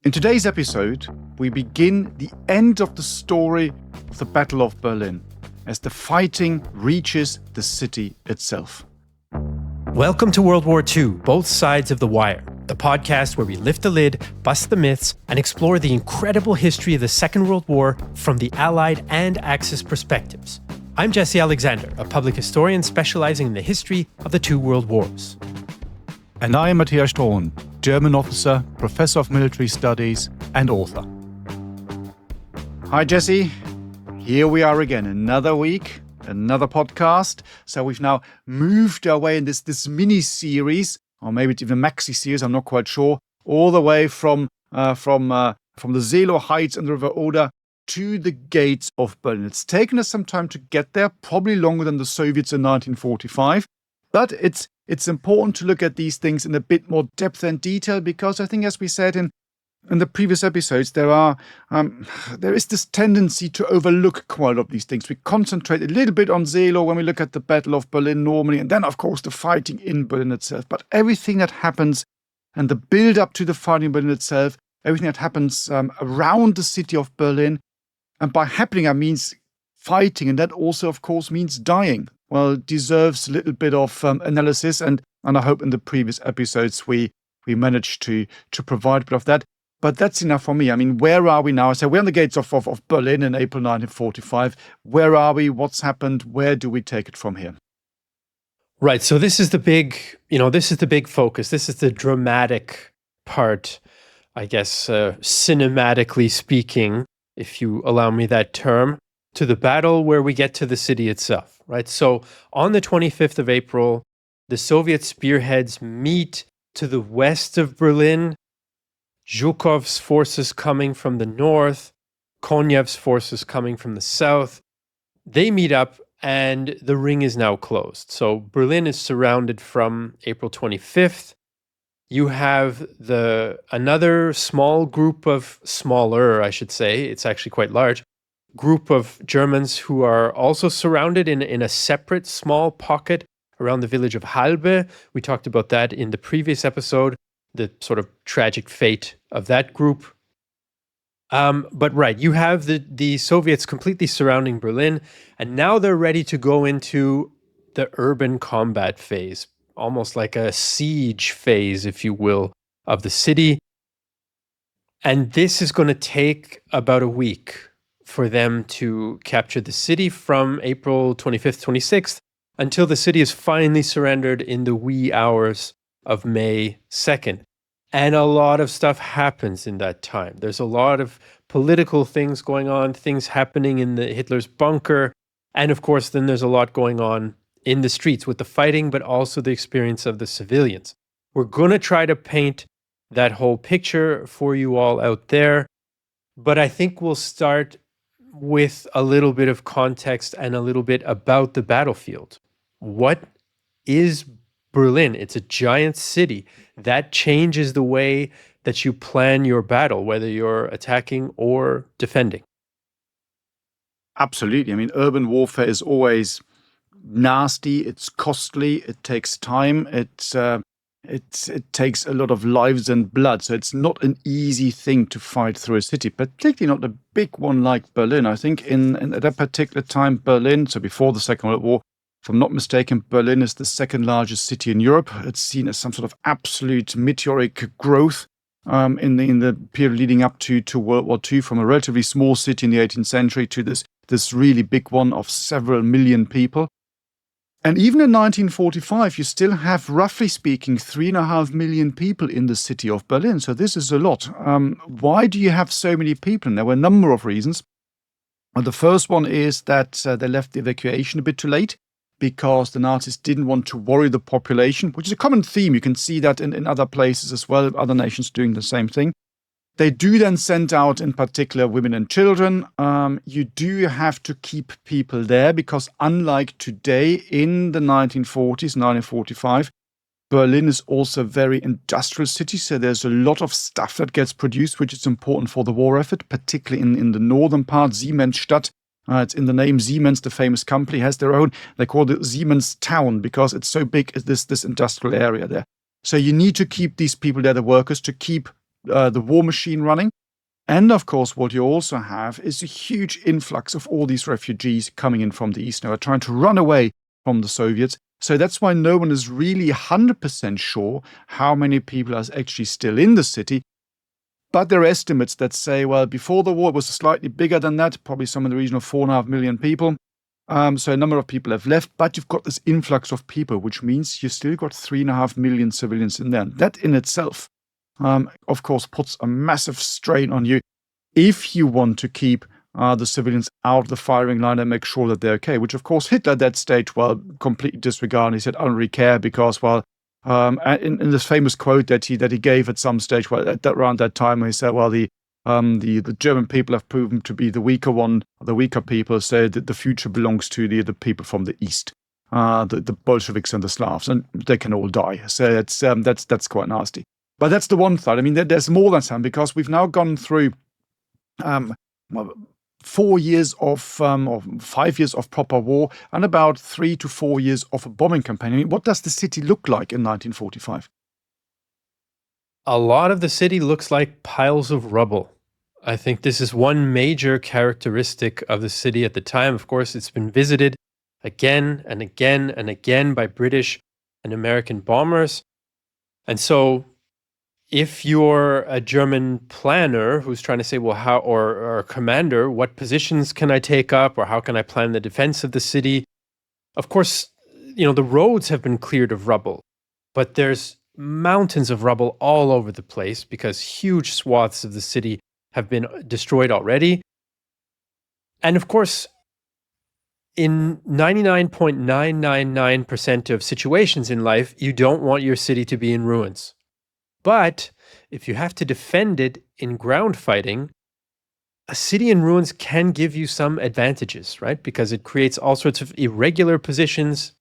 In today's episode, we begin the end of the story of the Battle of Berlin as the fighting reaches the city itself. Welcome to World War II, Both Sides of the Wire, the podcast where we lift the lid, bust the myths, and explore the incredible history of the Second World War from the Allied and Axis perspectives. I'm Jesse Alexander, a public historian specializing in the history of the two world wars. And I am Matthias Strohn, German officer, professor of military studies, and author. Hi, Jesse. Here we are again, another week, another podcast. So we've now moved our way in this mini-series, or maybe it's even a maxi-series, I'm not quite sure, all the way from the Seelow Heights and the River Oder to the gates of Berlin. It's taken us some time to get there, probably longer than the Soviets in 1945, but it's important to look at these things in a bit more depth and detail because I think, as we said in the previous episodes, there is this tendency to overlook quite a lot of these things. We concentrate a little bit on Seelow when we look at the Battle of Berlin normally, and then, of course, the fighting in Berlin itself. But everything that happens and the build-up to the fighting in Berlin itself, everything that happens around the city of Berlin, and by happening, I mean fighting, and that also, of course, means dying. Well, it deserves a little bit of analysis, and I hope in the previous episodes we managed to provide a bit of that. But that's enough for me. I mean, where are we now? So we're on the gates of Berlin in April 1945. Where are we? What's happened? Where do we take it from here? Right. So this is the big focus. This is the dramatic part, I guess, cinematically speaking, if you allow me that term, to the battle where we get to the city itself, right? So on the 25th of April, the Soviet spearheads meet to the west of Berlin. Zhukov's forces coming from the north, Konev's forces coming from the south. They meet up and the ring is now closed. So Berlin is surrounded from April 25th. You have another smaller, I should say, it's actually quite large, group of Germans who are also surrounded in a separate small pocket around the village of Halbe. We talked about that in the previous episode, the sort of tragic fate of that group. But right, you have the Soviets completely surrounding Berlin, and now they're ready to go into the urban combat phase, almost like a siege phase, if you will, of the city. And this is going to take about a week for them to capture the city from April 25th, 26th, until the city is finally surrendered in the wee hours of May 2nd. And a lot of stuff happens in that time. There's a lot of political things going on, things happening in Hitler's bunker. And of course, then there's a lot going on in the streets with the fighting, but also the experience of the civilians. We're going to try to paint that whole picture for you all out there. But I think we'll start with a little bit of context and a little bit about the battlefield. What is Berlin? It's a giant city. That changes the way that you plan your battle, whether you're attacking or defending. Absolutely. I mean, urban warfare is always nasty. It's costly. It takes time. It takes a lot of lives and blood. So it's not an easy thing to fight through a city, particularly not a big one like Berlin. I think at that particular time, Berlin, so before the Second World War, if I'm not mistaken, Berlin is the second largest city in Europe. It's seen as some sort of absolute meteoric growth in the period leading up to World War II, from a relatively small city in the 18th century to this really big one of several million people. And even in 1945, you still have, roughly speaking, 3.5 million people in the city of Berlin. So this is a lot. Why do you have so many people? And there were a number of reasons. Well, the first one is that they left the evacuation a bit too late because the Nazis didn't want to worry the population, which is a common theme. You can see that in other places as well, other nations doing the same thing. They do then send out, in particular, women and children. You do have to keep people there because, unlike today in the 1940s, 1945, Berlin is also a very industrial city. So there's a lot of stuff that gets produced, which is important for the war effort, particularly in the northern part, Siemensstadt. It's in the name. Siemens, the famous company, has their own. They call it Siemens Town because it's so big, this industrial area there. So you need to keep these people there, the workers, to keep the war machine running. And of course, what you also have is a huge influx of all these refugees coming in from the east now, trying to run away from the Soviets. So that's why no one is really 100% sure how many people are actually still in the city. But there are estimates that say, well, before the war, it was slightly bigger than that, probably some in the region of 4.5 million people. So a number of people have left, but you've got this influx of people, which means you still got 3.5 million civilians in there. And that in itself, of course, puts a massive strain on you if you want to keep the civilians out of the firing line and make sure that they're okay, which, of course, Hitler at that stage, well, completely disregarded. He said, I don't really care because, well, in this famous quote that he gave at some stage, well, around that time, he said, well, the German people have proven to be the weaker people, so that the future belongs to the people from the east, the Bolsheviks and the Slavs, and they can all die. So that's quite nasty. But that's the one side. I mean, there's more than some, because we've now gone through 4 years of or 5 years of proper war and about 3 to 4 years of a bombing campaign. I mean, what does the city look like in 1945? A lot of the city looks like piles of rubble. I think this is one major characteristic of the city at the time. Of course, it's been visited again and again and again by British and American bombers. And so if you're a German planner who's trying to say, well, how, or a commander, what positions can I take up, or how can I plan the defense of the city? Of course, the roads have been cleared of rubble, but there's mountains of rubble all over the place because huge swaths of the city have been destroyed already. And of course, in 99.999% of situations in life, you don't want your city to be in ruins. But if you have to defend it in ground fighting, a city in ruins can give you some advantages, right? Because it creates all sorts of irregular positions.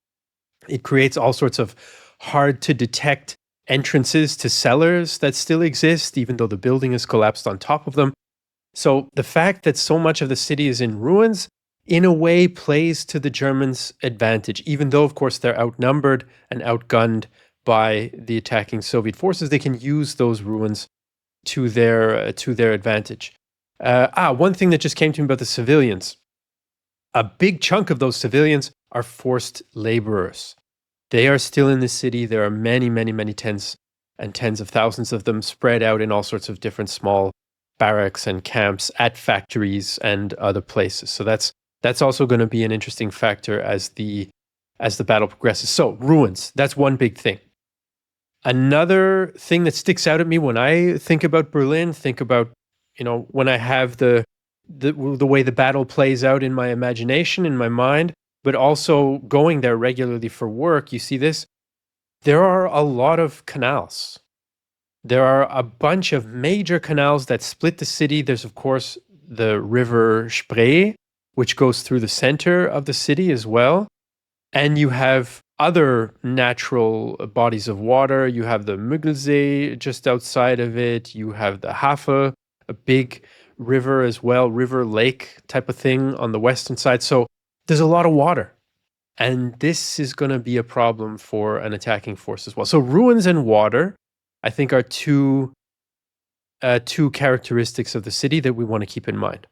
It creates all sorts of hard to detect entrances to cellars that still exist, even though the building is collapsed on top of them. So the fact that so much of the city is in ruins, in a way, plays to the Germans' advantage, even though, of course, they're outnumbered and outgunned by the attacking Soviet forces. They can use those ruins to their advantage. One thing that just came to me about the civilians. A big chunk of those civilians are forced laborers. They are still in the city. There are many, many, many tens and tens of thousands of them spread out in all sorts of different small barracks and camps at factories and other places. So that's also going to be an interesting factor as the battle progresses. So ruins, that's one big thing. Another thing that sticks out at me when I think about Berlin, when I have the way the battle plays out in my imagination, in my mind, but also going there regularly for work, you see this. There are a lot of canals. There are a bunch of major canals that split the city. There's, of course, the river Spree, which goes through the center of the city as well. And you have other natural bodies of water. You have the Müggelsee just outside of it. You have the Havel, a big river as well, river lake type of thing on the western side. So there's a lot of water. And this is going to be a problem for an attacking force as well. So ruins and water, I think, are two characteristics of the city that we want to keep in mind.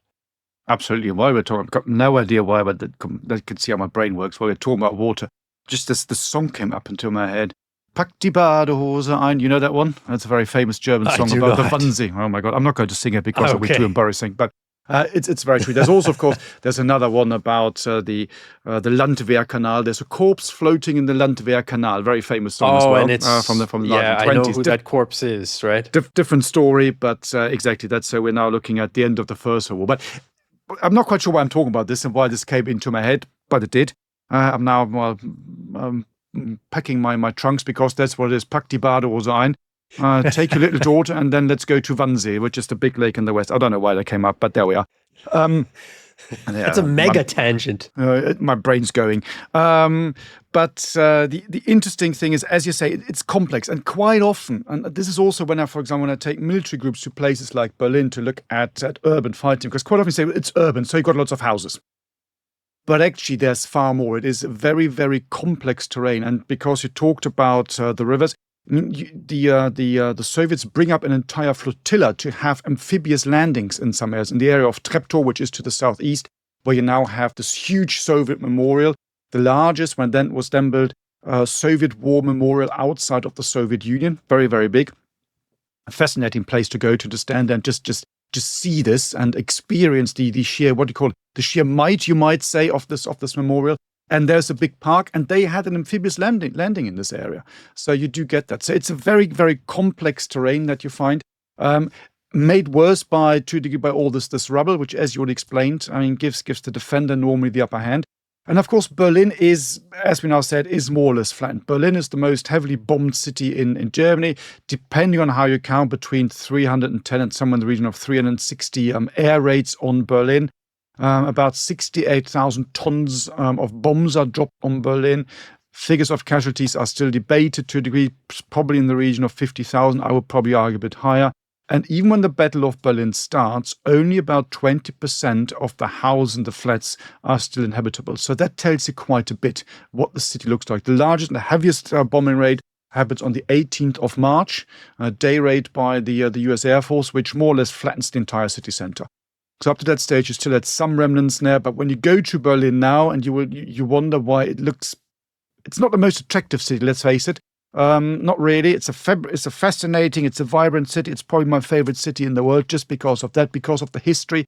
Absolutely. While we're talking, I've got no idea why, but that could see how my brain works. While we're talking about water, just as the song came up into my head, Pack die Badehose ein. You know that one? That's a very famous German song about the Wannsee. Oh my God, I'm not going to sing it because it would be too embarrassing. But it's very true. There's also, of course, there's another one about the Landwehr Canal. There's a corpse floating in the Landwehr Canal. Very famous song as well. And it's, from the 1920s. I know who that corpse is, right? Different story, but exactly that's. So we're now looking at the end of the First World War. But I'm not quite sure why I'm talking about this and why this came into my head, but it did. I'm now packing my trunks because that's what it is. Pack die Badehose ein. Take your little daughter and then let's go to Wannsee, which is the big lake in the west. I don't know why that came up, but there we are. It's a mega tangent. My brain's going. But the interesting thing is, as you say, it's complex. And quite often, and this is also when I take military groups to places like Berlin to look at urban fighting, because quite often you say, it's urban, so you've got lots of houses. But actually, there's far more. It is very, very complex terrain. And because you talked about the rivers, I mean, the Soviets bring up an entire flotilla to have amphibious landings in some areas. In the area of Treptow, which is to the southeast, where you now have this huge Soviet memorial, the largest was then built Soviet war memorial outside of the Soviet Union, very, very big. A fascinating place to go to stand there and just see this and experience the sheer, what do you call it, the sheer might, you might say, of this memorial. And there's a big park, and they had an amphibious landing in this area. So you do get that. So it's a very, very complex terrain that you find, made worse to a degree by all this rubble, which, as you already explained, I mean, gives the defender normally the upper hand. And of course, Berlin is, as we now said, is more or less flattened. Berlin is the most heavily bombed city in Germany, depending on how you count, between 310 and somewhere in the region of 360 air raids on Berlin. About 68,000 tons of bombs are dropped on Berlin. Figures of casualties are still debated to a degree, probably in the region of 50,000. I would probably argue a bit higher. And even when the Battle of Berlin starts, only about 20% of the houses and the flats are still inhabitable. So that tells you quite a bit what the city looks like. The largest and the heaviest bombing raid happens on the 18th of March, a day raid by the US Air Force, which more or less flattens the entire city center. So up to that stage, you still had some remnants there. But when you go to Berlin now, and you wonder why it's not the most attractive city, let's face it. Not really. It's a fascinating, it's a vibrant city. It's probably my favorite city in the world just because of that, because of the history.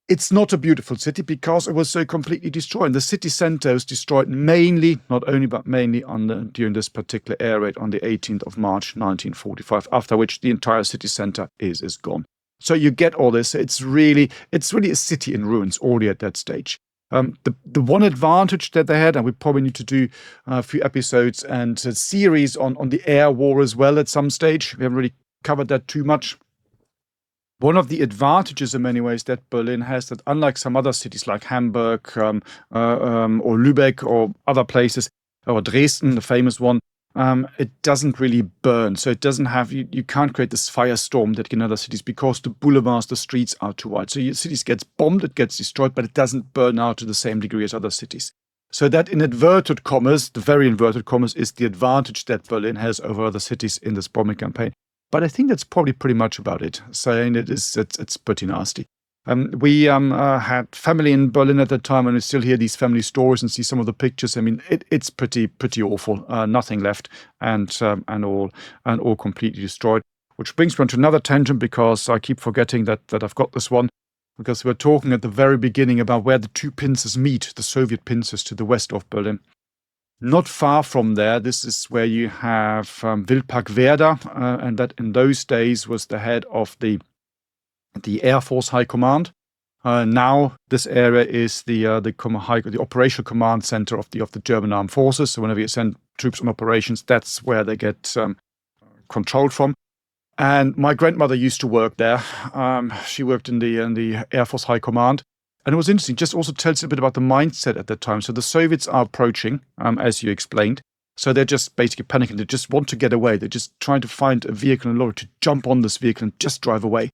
It's not a beautiful city because it was so completely destroyed. And the city center was destroyed mainly, not only, but mainly during this particular air raid on the 18th of March, 1945, after which the entire city center is gone. So you get all this. It's really a city in ruins already at that stage. The one advantage that they had, and we probably need to do a few episodes and a series on the air war as well at some stage. We haven't really covered that too much. One of the advantages in many ways that Berlin has, that unlike some other cities like Hamburg or Lübeck or other places, or Dresden, the famous one, it doesn't really burn. So it doesn't have, you can't create this firestorm that in other cities because the boulevards, the streets are too wide. So your cities gets bombed, it gets destroyed, but it doesn't burn out to the same degree as other cities. So that in inverted commas, the very inverted commas, is the advantage that Berlin has over other cities in this bombing campaign. But I think that's probably pretty much about it. Saying it's pretty nasty. We had family in Berlin at that time, and we still hear these family stories and see some of the pictures. I mean, it's pretty awful. Nothing left, and all completely destroyed. Which brings me on to another tangent, because I keep forgetting that I've got this one. Because we're talking at the very beginning about where the two pincers meet, the Soviet pincers to the west of Berlin. Not far from there, this is where you have Wildpark Werder, and that in those days was the head of the Air Force High Command. Now this area is the operational command center of the German Armed Forces. So whenever you send troops on operations, that's where they get controlled from. And my grandmother used to work there. She worked in the Air Force High Command. And it was interesting, just also tells you a bit about the mindset at that time. So the Soviets are approaching, as you explained. So they're just basically panicking. They just want to get away. They're just trying to find a vehicle and a lorry to jump on this vehicle and just drive away.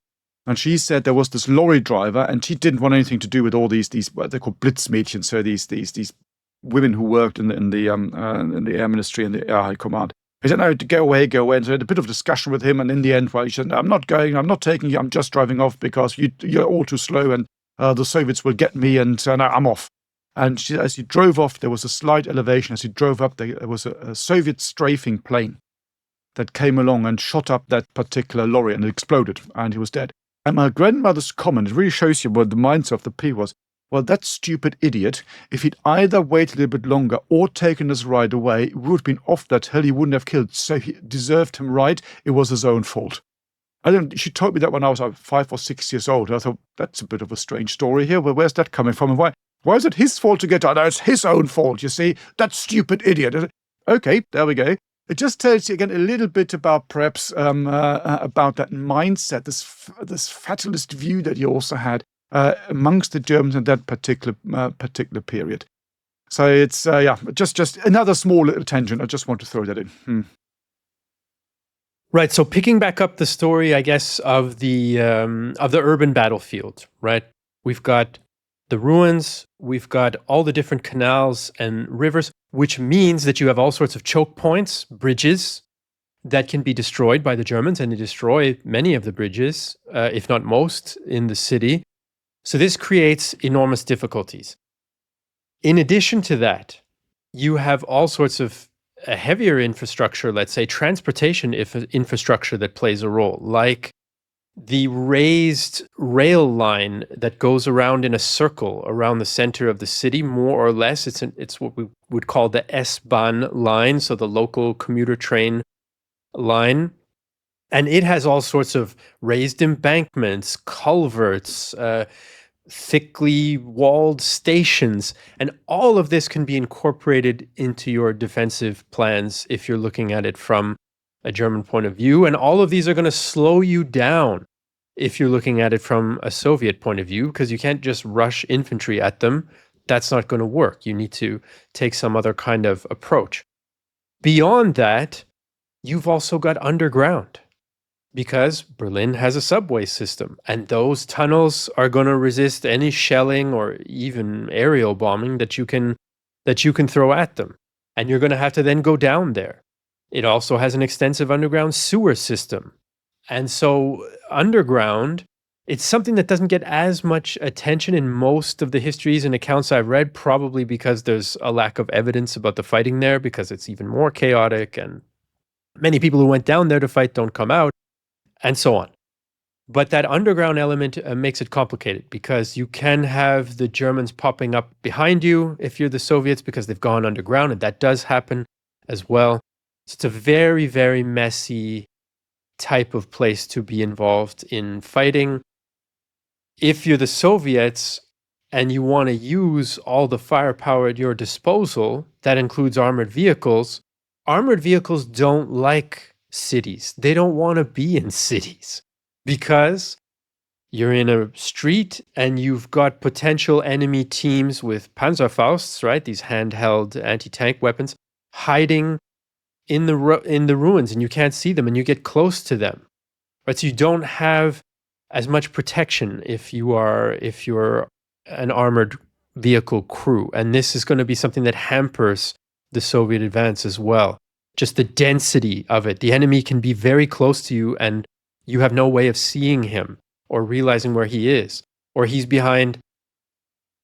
And she said there was this lorry driver, and he didn't want anything to do with all these what they call Blitzmädchen, so these women who worked in the Air Ministry and the Air High Command. He said, no, go away. And so I had a bit of a discussion with him, and in the end, he said, no, I'm not going, I'm not taking you, I'm just driving off because you're all too slow, and the Soviets will get me, and no, I'm off. And as he drove off, there was a slight elevation. As he drove up, there was a Soviet strafing plane that came along and shot up that particular lorry, and it exploded, and he was dead. And my grandmother's comment really shows you what the mindset of the people was. Well, that stupid idiot, if he'd either waited a little bit longer or taken us right away, we would have been off that hill, he wouldn't have killed. So he deserved him right. It was his own fault. She told me that when I was 5 or 6 years old. I thought, that's a bit of a strange story here. Well, where's that coming from? And why is it his fault to get out? No, it's his own fault, you see. That stupid idiot. Okay, there we go. It just tells you again a little bit about perhaps about that mindset, this fatalist view that you also had amongst the Germans in that particular period. So it's just another small little tangent. I just want to throw that in. Right. So picking back up the story, I guess, of the urban battlefield. Right. We've got the ruins. We've got all the different canals and rivers, which means that you have all sorts of choke points, bridges, that can be destroyed by the Germans, and they destroy many of the bridges, if not most, in the city. So this creates enormous difficulties. In addition to that, you have all sorts of heavier infrastructure, let's say transportation infrastructure that plays a role, like the raised rail line that goes around in a circle around the center of the city, more or less. It's what we would call the S-Bahn line, so the local commuter train line. And it has all sorts of raised embankments, culverts, thickly walled stations, and all of this can be incorporated into your defensive plans if you're looking at it from a German point of view. And all of these are going to slow you down if you're looking at it from a Soviet point of view, because you can't just rush infantry at them. That's not going to work. You need to take some other kind of approach. Beyond that, you've also got underground, because Berlin has a subway system, and those tunnels are going to resist any shelling or even aerial bombing that you can throw at them. And you're going to have to then go down there. It also has an extensive underground sewer system. And so underground, it's something that doesn't get as much attention in most of the histories and accounts I've read, probably because there's a lack of evidence about the fighting there, because it's even more chaotic, and many people who went down there to fight don't come out, and so on. But that underground element makes it complicated, because you can have the Germans popping up behind you if you're the Soviets, because they've gone underground, and that does happen as well. So it's a very, very messy type of place to be involved in fighting. If you're the Soviets and you want to use all the firepower at your disposal, that includes armored vehicles. Armored vehicles don't like cities. They don't want to be in cities, because you're in a street and you've got potential enemy teams with Panzerfausts, right? These handheld anti-tank weapons, hiding in the ruins, and you can't see them, and you get close to them. Right? So you don't have as much protection if you're an armored vehicle crew. And this is going to be something that hampers the Soviet advance as well. Just the density of it. The enemy can be very close to you, and you have no way of seeing him or realizing where he is. Or he's behind,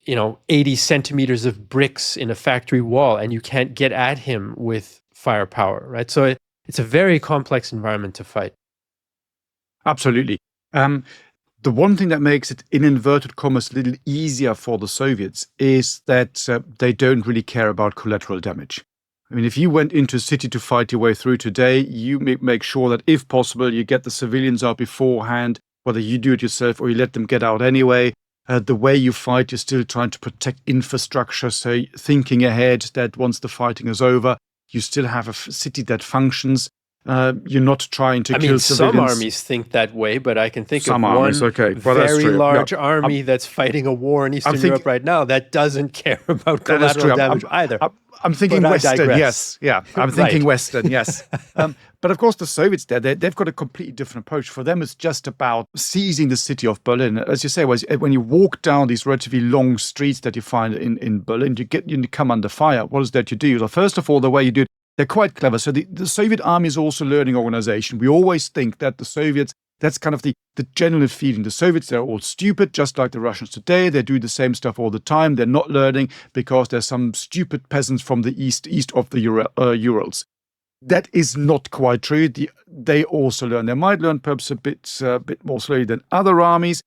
80 centimeters of bricks in a factory wall, and you can't get at him with firepower, right? So it's a very complex environment to fight. Absolutely. The one thing that makes it, in inverted commas, a little easier for the Soviets is that they don't really care about collateral damage. I mean, if you went into a city to fight your way through today, you make sure that, if possible, you get the civilians out beforehand, whether you do it yourself or you let them get out anyway. The way you fight, you're still trying to protect infrastructure, so thinking ahead that once the fighting is over, you still have a city that functions. You're not trying to kill civilians. Some armies think that way, but I can think some of armies, one okay. Well, very large army that's fighting a war in Eastern Europe right now that doesn't care about collateral damage either. I'm thinking Western, yes. Yeah, I'm thinking Western, yes. But of course, the Soviets they've got a completely different approach. For them, it's just about seizing the city of Berlin. As you say, when you walk down these relatively long streets that you find in Berlin, you come under fire. What is that you do? Well, first of all, the way you do it, they're quite clever. So the Soviet army is also learning organization. We always think that the Soviets, that's kind of the general feeling. The Soviets, they're all stupid, just like the Russians today. They do the same stuff all the time. They're not learning because there's some stupid peasants from the east of the Urals. That is not quite true. They also learn. They might learn perhaps a bit more slowly than other armies,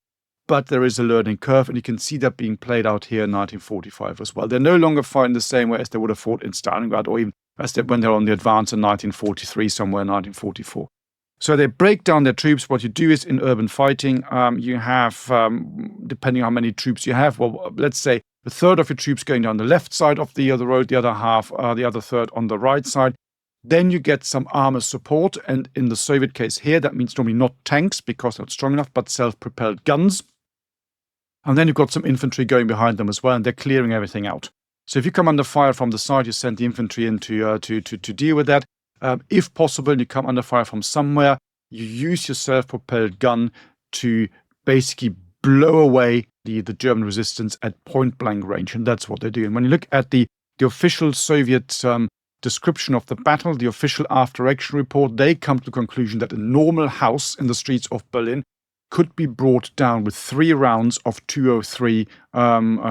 but there is a learning curve, and you can see that being played out here in 1945 as well. They're no longer fighting the same way as they would have fought in Stalingrad, or even when they're on the advance in 1943, somewhere in 1944. So they break down their troops. What you do is, in urban fighting, you have, depending on how many troops you have, well, let's say a third of your troops going down the left side of the road, the other third on the right side. Then you get some armor support, and in the Soviet case here, that means normally not tanks because they're not strong enough, but self-propelled guns. And then you've got some infantry going behind them as well, and they're clearing everything out. So if you come under fire from the side, you send the infantry in to deal with that. If possible, you come under fire from somewhere, you use your self-propelled gun to basically blow away the German resistance at point-blank range, and that's what they do. And when you look at the official Soviet description of the battle, the official after-action report, they come to the conclusion that a normal house in the streets of Berlin could be brought down with 3 rounds of 203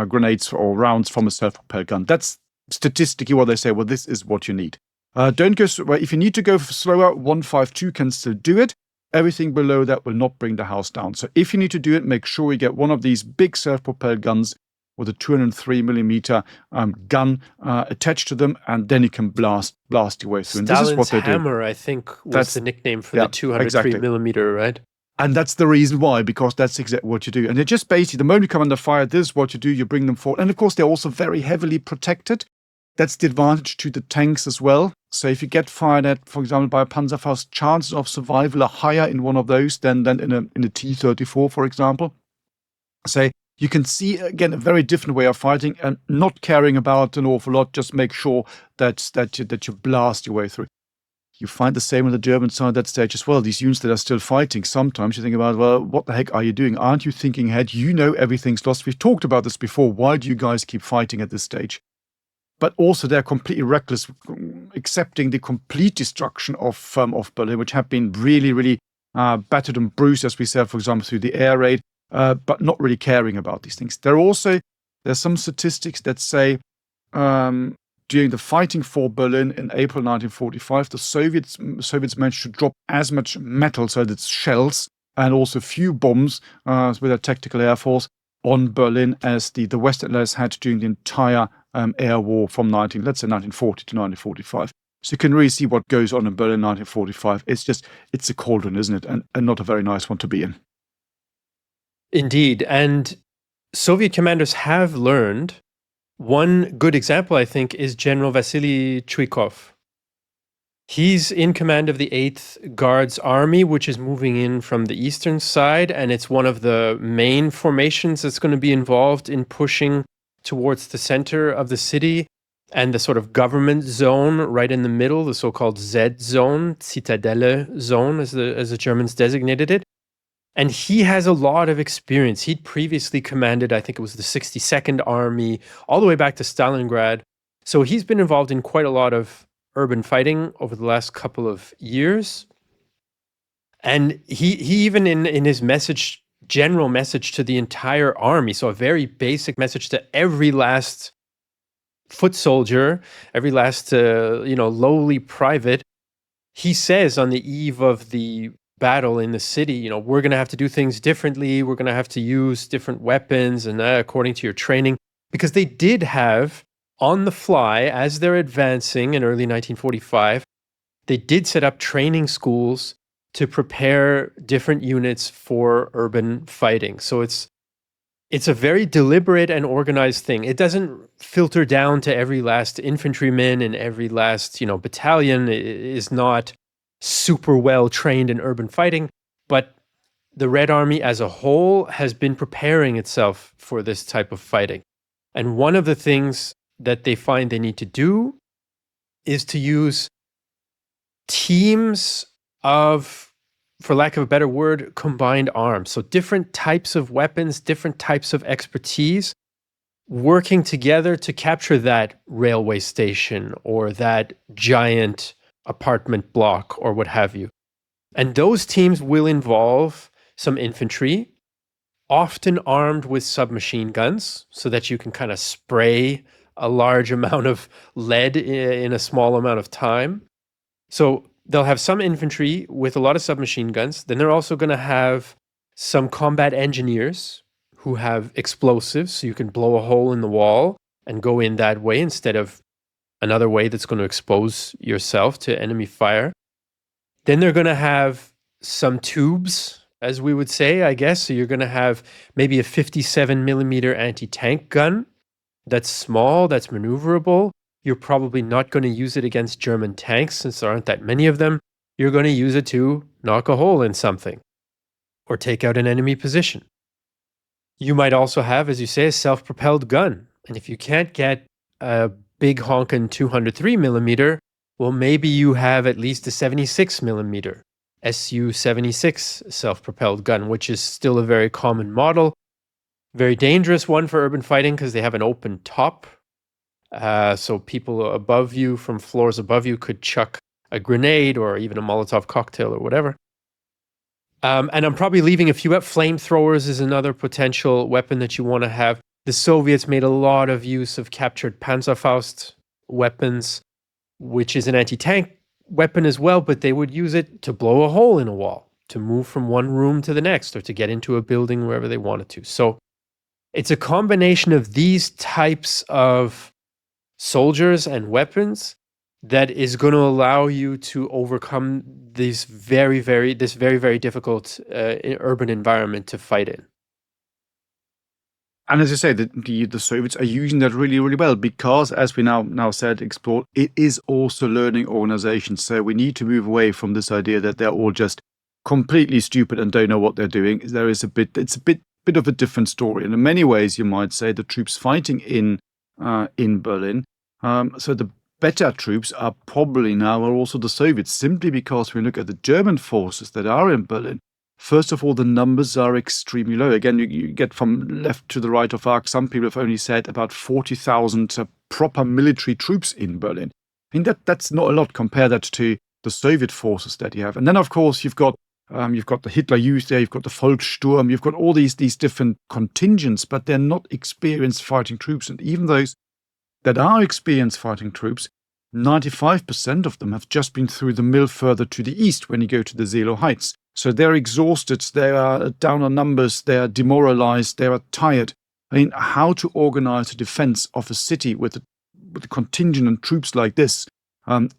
grenades or rounds from a self-propelled gun. That's statistically what they say. Well, this is what you need. Don't go. If you need to go slower, 152 can still do it. Everything below that will not bring the house down. So if you need to do it, make sure you get one of these big self-propelled guns with a 203 millimeter gun attached to them, and then you can blast your way through. And this is what they hammer, do. I think, was the nickname for the 203 millimeter, right? And that's the reason why, because that's exactly what you do. And they're just basically, the moment you come under fire, this is what you do. You bring them forward. And of course, they're also very heavily protected. That's the advantage to the tanks as well. So if you get fired at, for example, by a Panzerfaust, chances of survival are higher in one of those than in a T-34, for example. So you can see, again, a very different way of fighting and not caring about an awful lot. Just make sure that you blast your way through. You find the same on the German side at that stage as well. These units that are still fighting, sometimes you think about, well, what the heck are you doing? Aren't you thinking ahead? You know everything's lost. We've talked about this before. Why do you guys keep fighting at this stage? But also they're completely reckless, accepting the complete destruction of Berlin, which have been really, really battered and bruised, as we said, for example, through the air raid, but not really caring about these things. There's some statistics that say during the fighting for Berlin in April 1945, the Soviets managed to drop as much metal, so that's shells, and also a few bombs with their tactical air force on Berlin as the West Allies had during the entire air war from 1940 to 1945. So you can really see what goes on in Berlin in 1945. It's a cauldron, isn't it? And not a very nice one to be in. Indeed. And Soviet commanders have learned. One good example, I think, is General Vasily Chuikov. He's in command of the 8th Guards Army, which is moving in from the eastern side, and it's one of the main formations that's going to be involved in pushing towards the center of the city and the sort of government zone right in the middle, the so-called Z zone, Zitadelle zone, as the Germans designated it. And he has a lot of experience. He'd previously commanded, I think it was the 62nd Army, all the way back to Stalingrad. So he's been involved in quite a lot of urban fighting over the last couple of years. And he even in his general message to the entire army, so a very basic message to every last foot soldier, every last lowly private, he says on the eve of the battle in the city, we're going to have to do things differently. We're going to have to use different weapons and according to your training, because they did have on the fly, as they're advancing in early 1945, they did set up training schools to prepare different units for urban fighting. So it's a very deliberate and organized thing. It doesn't filter down to every last infantryman and every last, battalion. It is not super well trained in urban fighting, but the Red Army as a whole has been preparing itself for this type of fighting. And one of the things that they find they need to do is to use teams of, for lack of a better word, combined arms. So different types of weapons, different types of expertise, working together to capture that railway station or that giant apartment block or what have you. And those teams will involve some infantry, often armed with submachine guns, so that you can kind of spray a large amount of lead in a small amount of time. So they'll have some infantry with a lot of submachine guns. Then they're also going to have some combat engineers who have explosives, so you can blow a hole in the wall and go in that way instead of another way that's going to expose yourself to enemy fire. Then they're going to have some tubes, as we would say, I guess. So you're going to have maybe a 57 millimeter anti-tank gun that's small, that's maneuverable. You're probably not going to use it against German tanks since there aren't that many of them. You're going to use it to knock a hole in something or take out an enemy position. You might also have, as you say, a self-propelled gun. And if you can't get a big honkin' 203 millimeter, well, maybe you have at least a 76 millimeter Su-76 self-propelled gun, which is still a very common model. Very dangerous one for urban fighting because they have an open top. So people above you, from floors above you, could chuck a grenade or even a Molotov cocktail or whatever. And I'm probably leaving a few out. Flamethrowers is another potential weapon that you want to have. The Soviets made a lot of use of captured Panzerfaust weapons, which is an anti-tank weapon as well, but they would use it to blow a hole in a wall, to move from one room to the next, or to get into a building wherever they wanted to. So it's a combination of these types of soldiers and weapons that is going to allow you to overcome this very, very difficult urban environment to fight in. And as you say, the Soviets are using that really, really well because, as we now said, explored, it is also learning organizations. So we need to move away from this idea that they're all just completely stupid and don't know what they're doing. It's a bit of a different story. And in many ways, you might say the troops fighting in Berlin, so the better troops are probably now are also the Soviets, simply because when we look at the German forces that are in Berlin, first of all, the numbers are extremely low. Again, you get from left to the right of arc. Some people have only said about 40,000 proper military troops in Berlin. I mean, that's not a lot. Compare that to the Soviet forces that you have. And then, of course, you've got the Hitler Youth there, you've got the Volkssturm, you've got all these different contingents, but they're not experienced fighting troops. And even those that are experienced fighting troops, 95% of them have just been through the mill further to the east when you go to the Zelo Heights. So they're exhausted, they are down on numbers, they are demoralized, they are tired. I mean, how to organize a defense of a city with a contingent and troops like this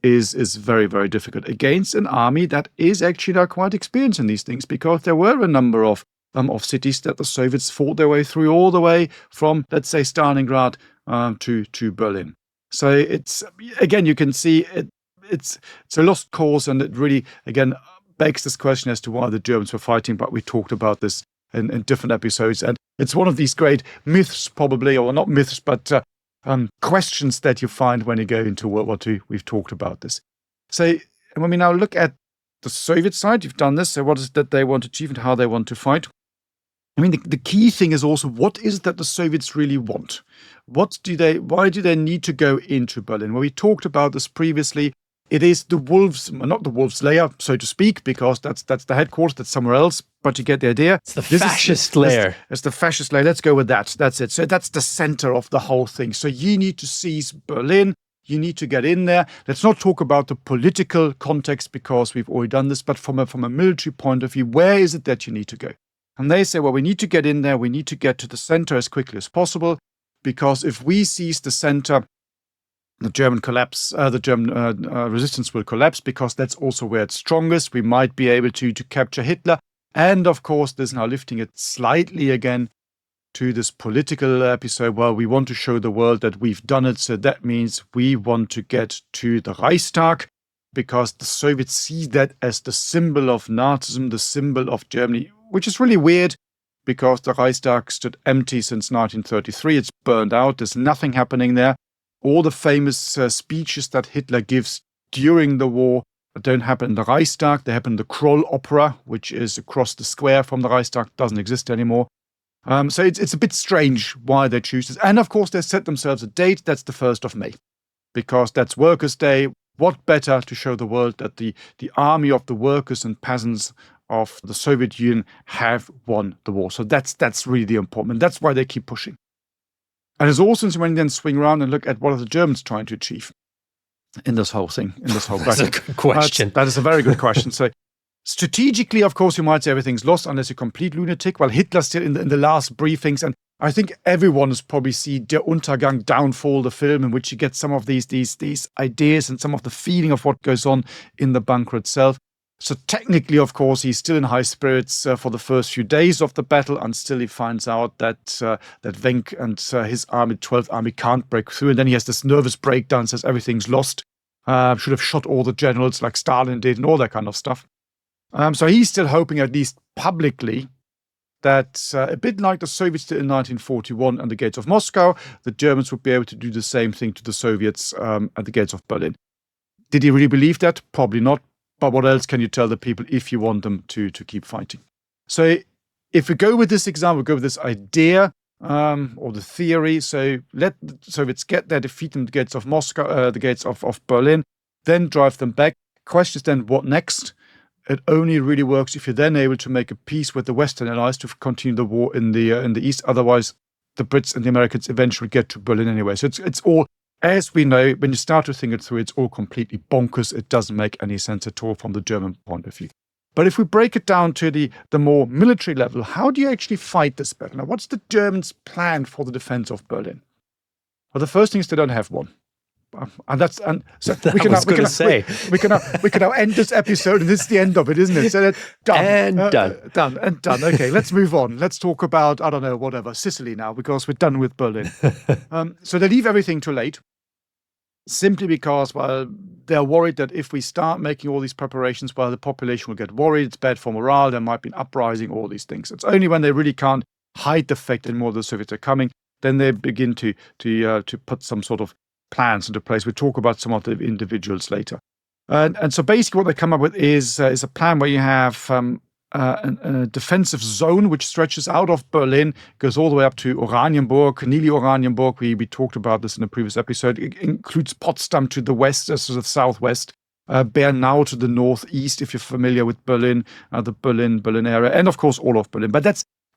is very, very difficult against an army that is actually now quite experienced in these things, because there were a number of cities that the Soviets fought their way through all the way from, let's say, Stalingrad to Berlin. So it's, again, you can see it's a lost cause, and it really, again, begs this question as to why the Germans were fighting, but we talked about this in different episodes. And it's one of these great myths, probably, or not myths, but questions that you find when you go into World War II. We've talked about this. So when we now look at the Soviet side, you've done this. So what is it that they want to achieve and how they want to fight? I mean, the key thing is also, what is it that the Soviets really want? Why do they need to go into Berlin? Well, we talked about this previously. It is the not the wolf's lair, so to speak, because that's the headquarters, that's somewhere else, but you get the idea. It's the fascist lair. It's the fascist lair. Let's go with that. That's it. So that's the center of the whole thing. So you need to seize Berlin. You need to get in there. Let's not talk about the political context, because we've already done this, but from a military point of view, where is it that you need to go? And they say, well, we need to get in there. We need to get to the center as quickly as possible, because if we seize the center, the German resistance will collapse, because that's also where it's strongest. We might be able to capture Hitler. And of course, there's now lifting it slightly again to this political episode. Well, we want to show the world that we've done it. So that means we want to get to the Reichstag, because the Soviets see that as the symbol of Nazism, the symbol of Germany, which is really weird, because the Reichstag stood empty since 1933. It's burned out. There's nothing happening there. All the famous speeches that Hitler gives during the war don't happen in the Reichstag. They happen in the Kroll Opera, which is across the square from the Reichstag. Doesn't exist anymore. So it's a bit strange why they choose this. And of course, they set themselves a date. That's the 1st of May, because that's Workers' Day. What better to show the world that the army of the workers and peasants of the Soviet Union have won the war. So that's really the important. That's why they keep pushing. And it's also when you then swing around and look at what are the Germans trying to achieve in this whole thing, in this whole That's a good question. That is a very good question. So strategically, of course, you might say everything's lost unless you're a complete lunatic. Well, Hitler's still in the last briefings, and I think everyone has probably seen Der Untergang, Downfall, the film, in which you get some of these ideas and some of the feeling of what goes on in the bunker itself. So technically, of course, he's still in high spirits for the first few days of the battle, until he finds out that Wenck and his army, 12th Army, can't break through. And then he has this nervous breakdown, says everything's lost. Should have shot all the generals like Stalin did and all that kind of stuff. So he's still hoping, at least publicly, that a bit like the Soviets did in 1941 at the gates of Moscow, the Germans would be able to do the same thing to the Soviets at the gates of Berlin. Did he really believe that? Probably not. But what else can you tell the people if you want them to keep fighting? So if we go with this example, go with this idea, or the theory. So let the Soviets get there, defeat them at the gates of Moscow, the gates of Berlin, then drive them back. Question is then, what next? It only really works if you're then able to make a peace with the Western Allies to continue the war in the East. Otherwise, the Brits and the Americans eventually get to Berlin anyway. So it's all, as we know, when you start to think it through, it's all completely bonkers. It doesn't make any sense at all from the German point of view. But if we break it down to the more military level, how do you actually fight this battle? Now, what's the Germans' plan for the defense of Berlin? Well, the first thing is they don't have one. So we can now end this episode, and this is the end of it, isn't it? So done. Okay, let's move on. Let's talk about, I don't know, whatever, Sicily now, because we're done with Berlin. So they leave everything too late, simply because, well, they're worried that if we start making all these preparations, well, the population will get worried. It's bad for morale. There might be an uprising. All these things. It's only when they really can't hide the fact anymore the Soviets are coming, then they begin to put some sort of plans into place. We'll talk about some of the individuals later. And so basically what they come up with is a plan where you have a defensive zone which stretches out of Berlin, goes all the way up to Oranienburg, Nili-Oranienburg. We talked about this in a previous episode. It includes Potsdam to the west, sort of southwest, Bernau to the northeast, if you're familiar with Berlin, the Berlin area, and of course all of Berlin. But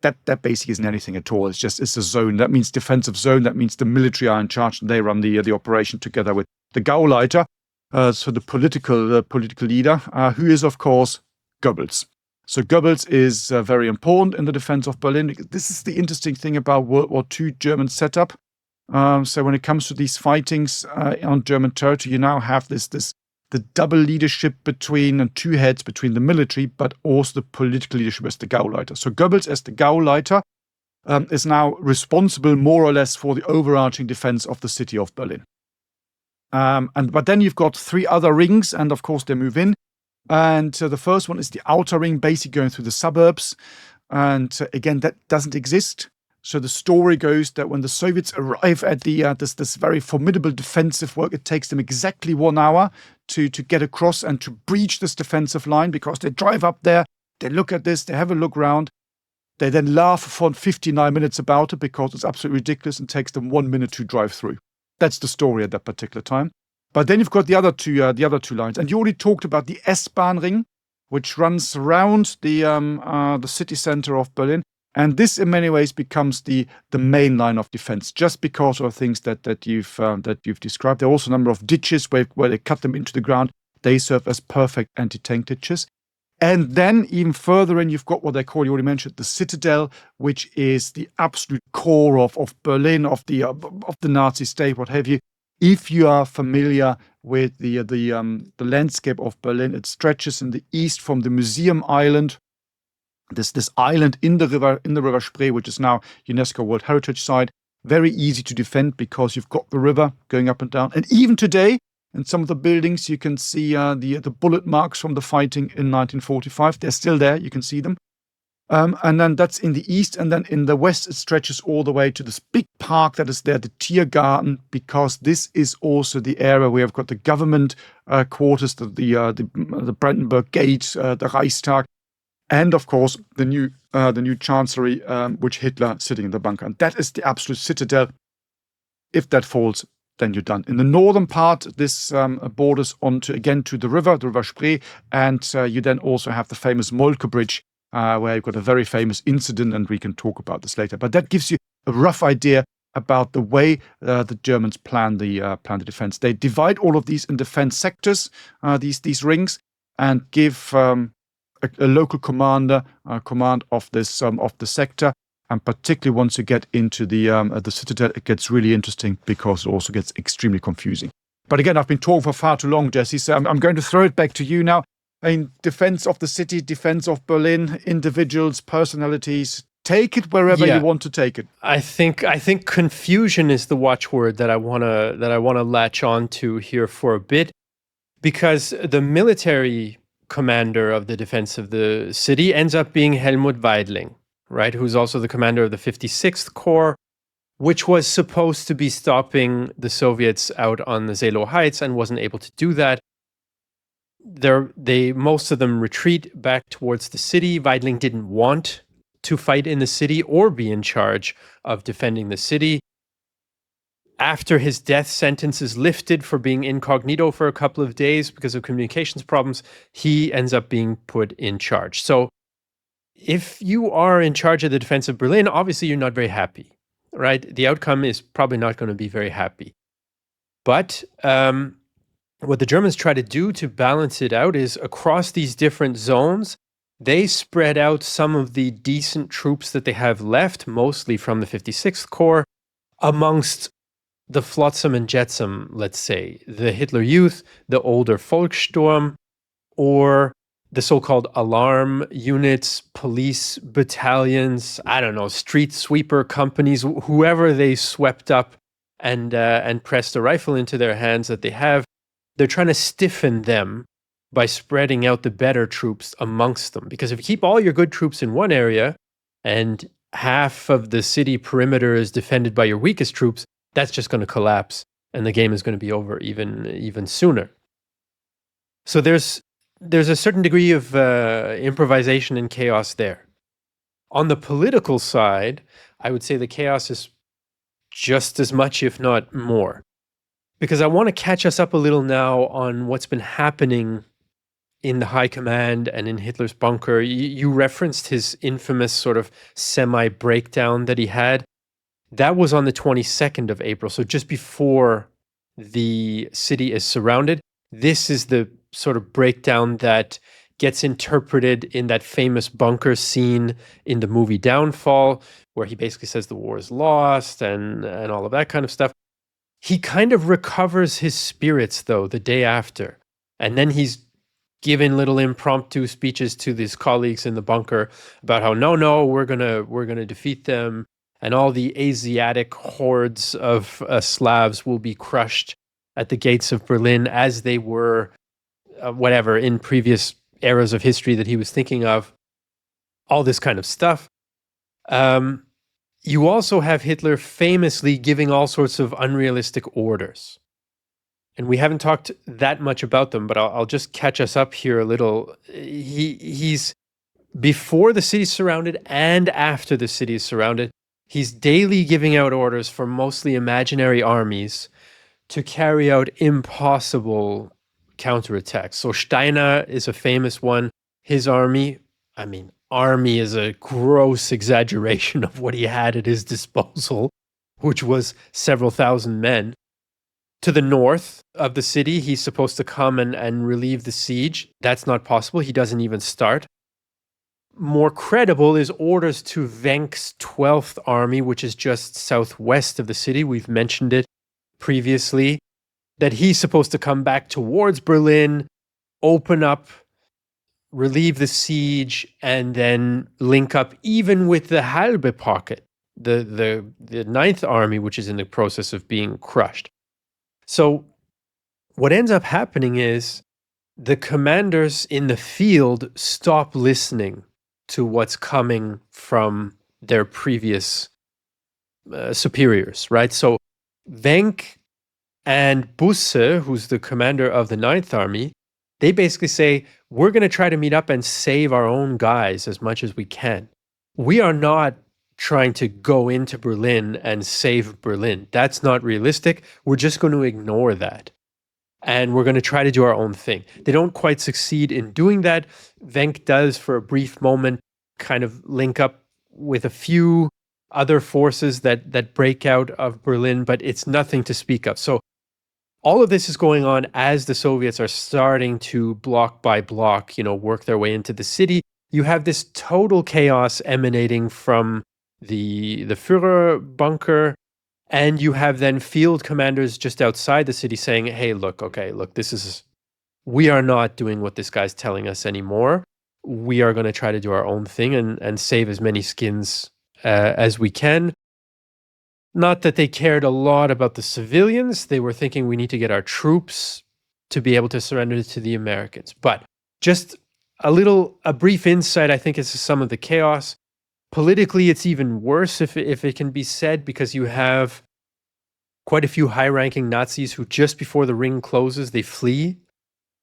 that basically isn't anything at all. It's a zone. That means defensive zone. That means the military are in charge, and they run the operation together with the Gauleiter, so the political leader, who is of course Goebbels. So Goebbels is very important in the defense of Berlin. This is the interesting thing about World War II German setup. So when it comes to these fightings on German territory, you now have the double leadership between two heads between the military, but also the political leadership as the Gauleiter. So Goebbels as the Gauleiter is now responsible more or less for the overarching defense of the city of Berlin. But then you've got three other rings, and of course they move in. And the first one is the outer ring, basically going through the suburbs. And again, that doesn't exist. So the story goes that when the Soviets arrive at this very formidable defensive work, it takes them exactly 1 hour to get across and to breach this defensive line, because they drive up there, they look at this, they have a look around, they then laugh for 59 minutes about it because it's absolutely ridiculous and takes them 1 minute to drive through. That's the story at that particular time. But then you've got the other two lines, and you already talked about the S-Bahn ring, which runs around the city center of Berlin. And this, in many ways, becomes the main line of defense, just because of things that you've described. There are also a number of ditches where they cut them into the ground. They serve as perfect anti-tank ditches. And then even further in, you've got what they call, you already mentioned, the citadel, which is the absolute core of Berlin, of the Nazi state, what have you. If you are familiar with the landscape of Berlin, it stretches in the east from the Museum Island. This island in the river Spree, which is now UNESCO World Heritage Site, very easy to defend because you've got the river going up and down. And even today, in some of the buildings, you can see the bullet marks from the fighting in 1945. They're still there. You can see them. And then that's in the east. And then in the west, it stretches all the way to this big park that is there, the Tiergarten, because this is also the area where we've got the government quarters, the Brandenburg Gate, the Reichstag. And of course, the new chancellery, which Hitler sitting in the bunker. And that is the absolute citadel. If that falls, then you're done. In the northern part, this borders onto again to the river Spree, and you then also have the famous Moltke Bridge, where you've got a very famous incident, and we can talk about this later. But that gives you a rough idea about the way the Germans plan the defense. They divide all of these in defense sectors, these rings, and give a local commander command of this of the sector, and particularly once you get into the citadel, it gets really interesting because it also gets extremely confusing. But again, I've been talking for far too long, Jesse, so I'm going to throw it back to you now. I mean, defense of the city, defense of Berlin, individuals, personalities. Take it wherever you want to take it. I think confusion is the watchword that I wanna latch on to here for a bit, because the military commander of the defense of the city ends up being Helmut Weidling, right? Who's also the commander of the 56th Corps, which was supposed to be stopping the Soviets out on the Seelow Heights and wasn't able to do that. Most of them retreat back towards the city. Weidling didn't want to fight in the city or be in charge of defending the city. After his death sentence is lifted for being incognito for a couple of days because of communications problems, he ends up being put in charge. So if you are in charge of the defense of Berlin, obviously you're not very happy, right? The outcome is probably not going to be very happy. But what the Germans try to do to balance it out is across these different zones, they spread out some of the decent troops that they have left, mostly from the 56th Corps, amongst the Flotsam and Jetsam, let's say, the Hitler Youth, the older Volkssturm, or the so-called alarm units, police battalions, I don't know, street sweeper companies, whoever they swept up and pressed a rifle into their hands that they have. They're trying to stiffen them by spreading out the better troops amongst them. Because if you keep all your good troops in one area and half of the city perimeter is defended by your weakest troops, that's just going to collapse and the game is going to be over even sooner. So there's a certain degree of improvisation and chaos there. On the political side, I would say the chaos is just as much, if not more. Because I want to catch us up a little now on what's been happening in the high command and in Hitler's bunker. You referenced his infamous sort of semi-breakdown that he had. That was on the 22nd of April, so just before the city is surrounded. This is the sort of breakdown that gets interpreted in that famous bunker scene in the movie Downfall, where he basically says the war is lost and all of that kind of stuff. He kind of recovers his spirits, though, the day after. And then he's given little impromptu speeches to his colleagues in the bunker about how, no, we're gonna defeat them. And all the Asiatic hordes of Slavs will be crushed at the gates of Berlin as they were, in previous eras of history that he was thinking of. All this kind of stuff. You also have Hitler famously giving all sorts of unrealistic orders. And we haven't talked that much about them, but I'll just catch us up here a little. He's, before the city's surrounded and after the city is surrounded, he's daily giving out orders for mostly imaginary armies to carry out impossible counterattacks. So Steiner is a famous one. His army, army is a gross exaggeration of what he had at his disposal, which was several thousand men. To the north of the city, he's supposed to come and relieve the siege. That's not possible. He doesn't even start. More credible is orders to Wenck's 12th Army, which is just southwest of the city. We've mentioned it previously, that he's supposed to come back towards Berlin, open up, relieve the siege, and then link up even with the Halbe pocket, the 9th Army, which is in the process of being crushed. So what ends up happening is the commanders in the field stop listening to what's coming from their previous superiors, right? So Wenck and Busse, who's the commander of the 9th Army, they basically say, we're going to try to meet up and save our own guys as much as we can. We are not trying to go into Berlin and save Berlin. That's not realistic. We're just going to ignore that. And we're going to try to do our own thing. They don't quite succeed in doing that. Wenck does, for a brief moment, kind of link up with a few other forces that break out of Berlin, but it's nothing to speak of. So all of this is going on as the Soviets are starting to block by block, work their way into the city. You have this total chaos emanating from the Führer bunker, and you have then field commanders just outside the city saying, hey, look, we are not doing what this guy's telling us anymore. We are going to try to do our own thing and save as many skins as we can. Not that they cared a lot about the civilians. They were thinking we need to get our troops to be able to surrender to the Americans. But just a brief insight, I think, as to some of the chaos. Politically, it's even worse, if it can be said, because you have quite a few high-ranking Nazis who, just before the ring closes, they flee.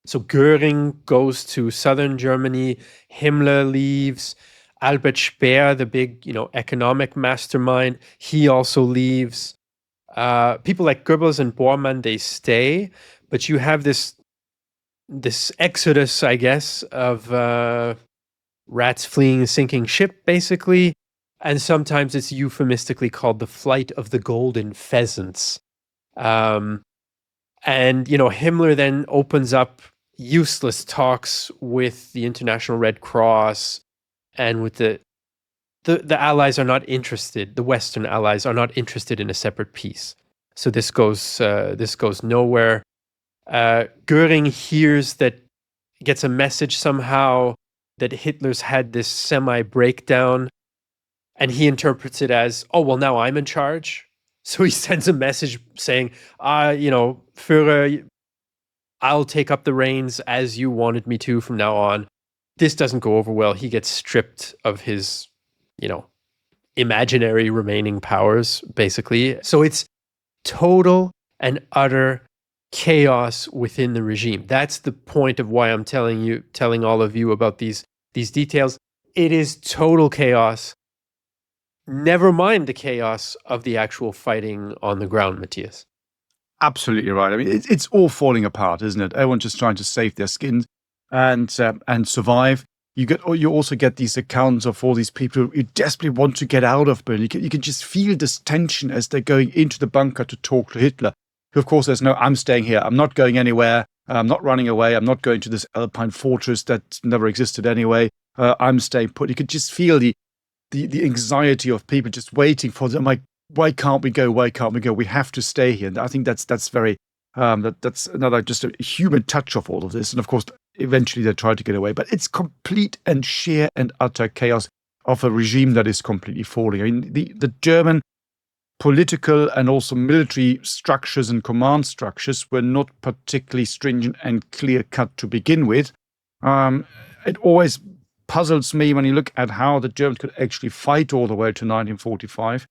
So Göring goes to southern Germany, Himmler leaves. Albert Speer, the big, economic mastermind, he also leaves. People like Goebbels and Bormann, they stay, but you have this exodus, I guess, of rats fleeing a sinking ship, basically. And sometimes it's euphemistically called the flight of the golden pheasants. And, Himmler then opens up useless talks with the International Red Cross and with the Allies are not interested. The Western Allies are not interested in a separate peace. So this goes nowhere. Goering gets a message somehow that Hitler's had this semi-breakdown, and he interprets it as, oh, well, now I'm in charge. So he sends a message saying, Führer, I'll take up the reins as you wanted me to from now on. This doesn't go over well. He gets stripped of his, imaginary remaining powers, basically. So it's total and utter chaos within the regime. That's the point of why I'm telling all of you about these details. It is total chaos. Never mind the chaos of the actual fighting on the ground, Matthias. Absolutely right. I mean, it's all falling apart, isn't it? Everyone's just trying to save their skins and survive. You also get these accounts of all these people who desperately want to get out of Berlin. You can just feel this tension as they're going into the bunker to talk to Hitler. Who, of course, I'm staying here. I'm not going anywhere. I'm not running away. I'm not going to this Alpine fortress that never existed anyway. I'm staying put. You could just feel the anxiety of people just waiting for them. Like, why can't we go? Why can't we go? We have to stay here. And I think that's very that's another just a human touch of all of this. And of course, eventually they try to get away. But it's complete and sheer and utter chaos of a regime that is completely falling. I mean, the German political and also military structures and command structures were not particularly stringent and clear-cut to begin with. It always puzzles me when you look at how the Germans could actually fight all the way to 1945,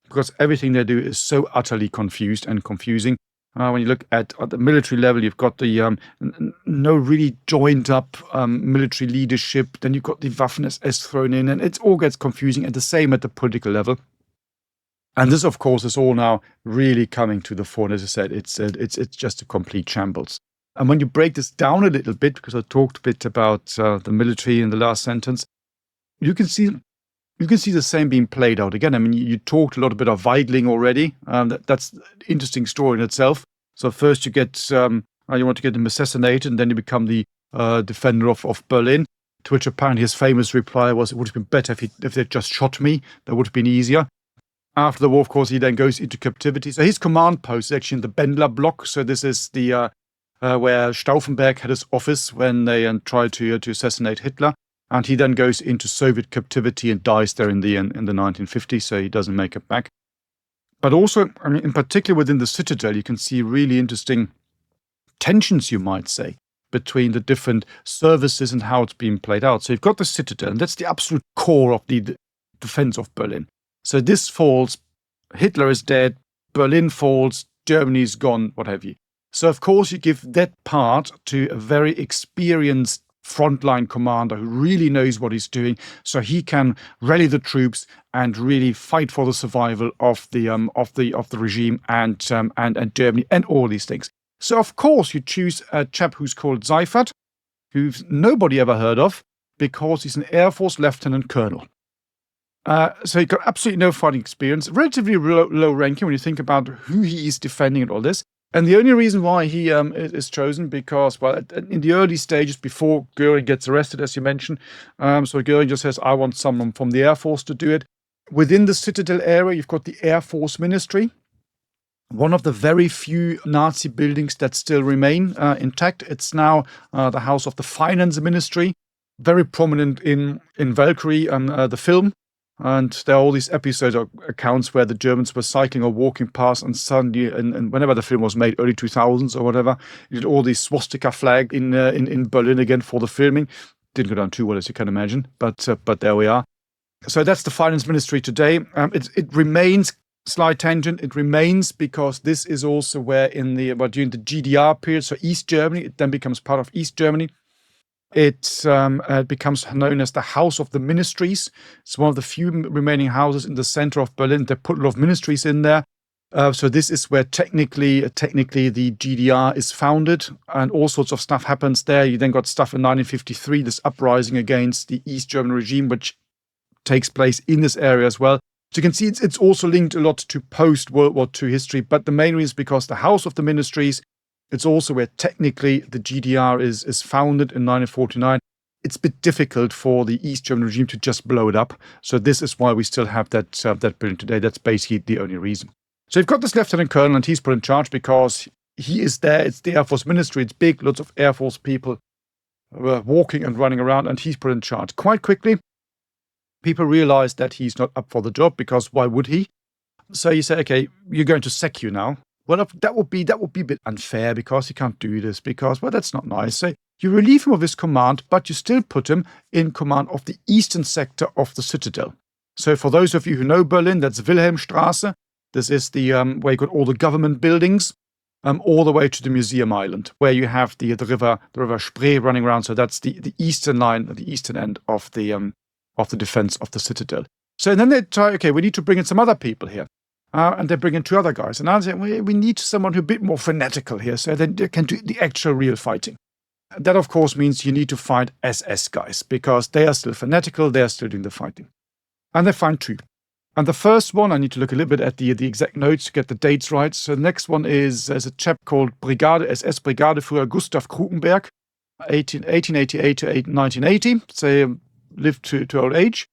because everything they do is so utterly confused and confusing. When you look at the military level, you've got the no really joined up military leadership. Then you've got the Waffen-SS thrown in, and it all gets confusing. And the same at the political level. And this, of course, is all now really coming to the fore. And as I said, it's just a complete shambles. And when you break this down a little bit, because I talked a bit about the military in the last sentence, you can see the same being played out again. I mean, you talked a lot bit of Weidling already. That's an interesting story in itself. So first you want to get him assassinated, and then you become the defender of Berlin. To which apparently his famous reply was, "It would have been better if they'd just shot me. That would have been easier." After the war, of course, he then goes into captivity. So his command post is actually in the Bendler block. So this is the where Stauffenberg had his office when they tried to assassinate Hitler. And he then goes into Soviet captivity and dies there in the 1950s. So he doesn't make it back. But also, I mean, in particular within the citadel, you can see really interesting tensions, you might say, between the different services and how it's being played out. So you've got the citadel, and that's the absolute core of the defense of Berlin. So this falls, Hitler is dead, Berlin falls, Germany's gone, what have you. So of course you give that part to a very experienced frontline commander who really knows what he's doing, so he can rally the troops and really fight for the survival of the regime and Germany and all these things. So of course you choose a chap who's called Seifert, who's nobody ever heard of, because he's an Air Force lieutenant colonel. So he got absolutely no fighting experience, relatively low ranking when you think about who he is defending and all this. And the only reason why he is chosen, because, well, in the early stages before Goering gets arrested, as you mentioned, so Goering just says, I want someone from the Air Force to do it. Within the Citadel area, you've got the Air Force Ministry, one of the very few Nazi buildings that still remain intact. It's now the house of the Finance Ministry, very prominent in Valkyrie, the film. And there are all these episode accounts where the Germans were cycling or walking past, and suddenly, and whenever the film was made, early 2000s or whatever, you did all these swastika flag in Berlin again for the filming. Didn't go down too well, as you can imagine, but there we are. So that's the Finance Ministry today. It remains, slight tangent, it remains because this is also where during the GDR period, so East Germany, it then becomes part of East Germany. It becomes known as the House of the Ministries. It's one of the few remaining houses in the center of Berlin. They put a lot of ministries in there. So this is where technically the GDR is founded, and all sorts of stuff happens there. You then got stuff in 1953, this uprising against the East German regime, which takes place in this area as well. So you can see it's also linked a lot to post-World War II history, but the main reason is because the House of the Ministries, it's also where technically the GDR is founded in 1949. It's a bit difficult for the East German regime to just blow it up. So this is why we still have that building today. That's basically the only reason. So you've got this lieutenant colonel, and he's put in charge because he is there. It's the Air Force Ministry. It's big, lots of Air Force people walking and running around, and he's put in charge. Quite quickly, people realize that he's not up for the job, because why would he? So you say, okay, you're going to sack you now. Well, that would be a bit unfair, because he can't do this, because, well, that's not nice. So you relieve him of his command, but you still put him in command of the eastern sector of the citadel. So for those of you who know Berlin, that's Wilhelmstraße. This is the where you got all the government buildings, all the way to the Museum Island, where you have the river Spree running around. So that's the eastern line, the eastern end of the defense of the citadel. So then they try, okay, we need to bring in some other people here. And they bring in two other guys. And I say, we need someone who's a bit more fanatical here, so then they can do the actual real fighting. That, of course, means you need to find SS guys, because they are still fanatical, they are still doing the fighting. And they find two. And the first one, I need to look a little bit at the exact notes to get the dates right. So the next one is a chap called SS Brigadeführer Gustav Krukenberg, 1888 to 1980. So lived to old age.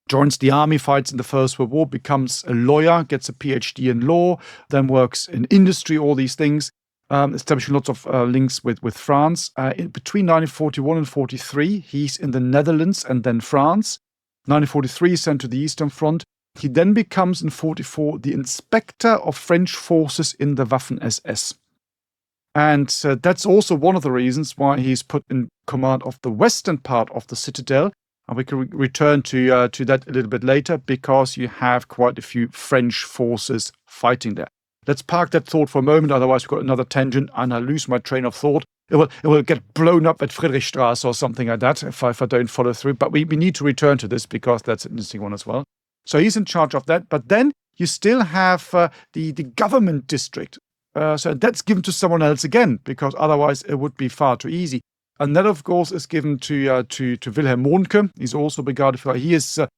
Joins the army, fights in the First World War, becomes a lawyer, gets a PhD in law, then works in industry, all these things, establishing lots of links with France. Between 1941 and 43, he's in the Netherlands and then France. 1943, sent to the Eastern Front. He then becomes, in 44, the inspector of French forces in the Waffen-SS. And that's also one of the reasons why he's put in command of the western part of the citadel. And we can return to that a little bit later, because you have quite a few French forces fighting there. Let's park that thought for a moment, otherwise we've got another tangent and I lose my train of thought. It will get blown up at Friedrichstraße or something like that if I don't follow through. But we need to return to this, because that's an interesting one as well. So he's in charge of that. But then you still have the government district. So that's given to someone else again, because otherwise it would be far too easy. And that, of course, is given to Wilhelm Mohnke. He's also Brigadeführer. He is a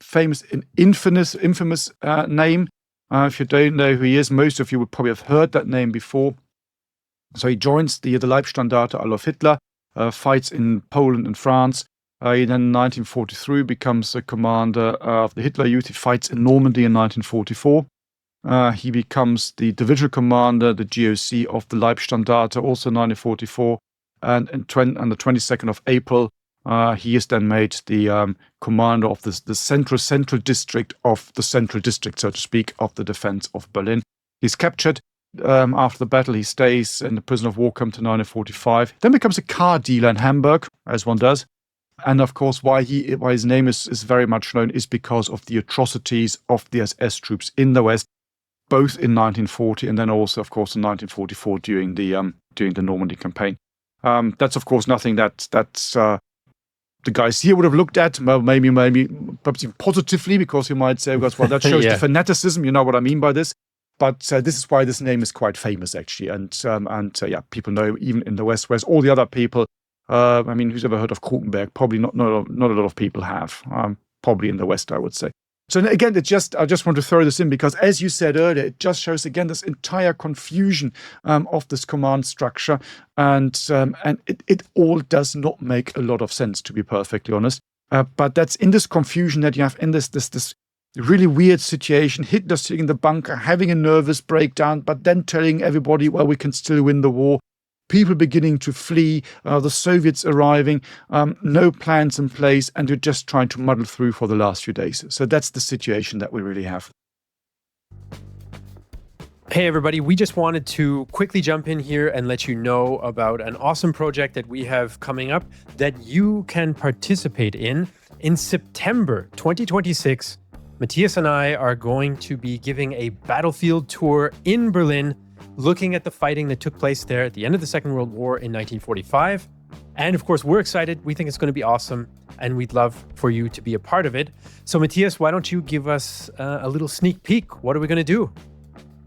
famous, infamous name. If you don't know who he is, most of you would probably have heard that name before. So he joins the Leibstandarte Adolf Hitler, fights in Poland and France. He then in 1943 becomes the commander of the Hitler Youth. He fights in Normandy in 1944. He becomes the divisional commander, the GOC of the Leibstandarte, also 1944. And on the 22nd of April, he is then made the commander of the central district of the central district, so to speak, of the defense of Berlin. He's captured. After the battle, he stays in the prison of war camp to 1945. Then becomes a car dealer in Hamburg, as one does. And of course, why his name is very much known is because of the atrocities of the SS troops in the West, both in 1940 and then also, of course, in 1944 during the Normandy campaign. That's of course nothing that the guys here would have looked at, well, maybe perhaps even positively, because you might say, well, that shows the fanaticism. You know what I mean by this. But this is why this name is quite famous, actually, and people know even in the West. Whereas all the other people, who's ever heard of Krukenberg? Probably not a lot of people have. Probably in the West, I would say. So again, I just want to throw this in because, as you said earlier, it just shows again this entire confusion of this command structure, and it all does not make a lot of sense, to be perfectly honest. But that's in this confusion that you have in this really weird situation. Hitler sitting in the bunker, having a nervous breakdown, but then telling everybody, well, we can still win the war. People beginning to flee, the Soviets arriving, no plans in place, and you're just trying to muddle through for the last few days. So that's the situation that we really have. Hey everybody, we just wanted to quickly jump in here and let you know about an awesome project that we have coming up that you can participate in. In September 2026, Matthias and I are going to be giving a battlefield tour in Berlin, looking at the fighting that took place there at the end of the Second World War in 1945, And of course, we're excited. We think it's going to be awesome, and we'd love for you to be a part of it. So, Matthias, why don't you give us a little sneak peek? What are we going to do?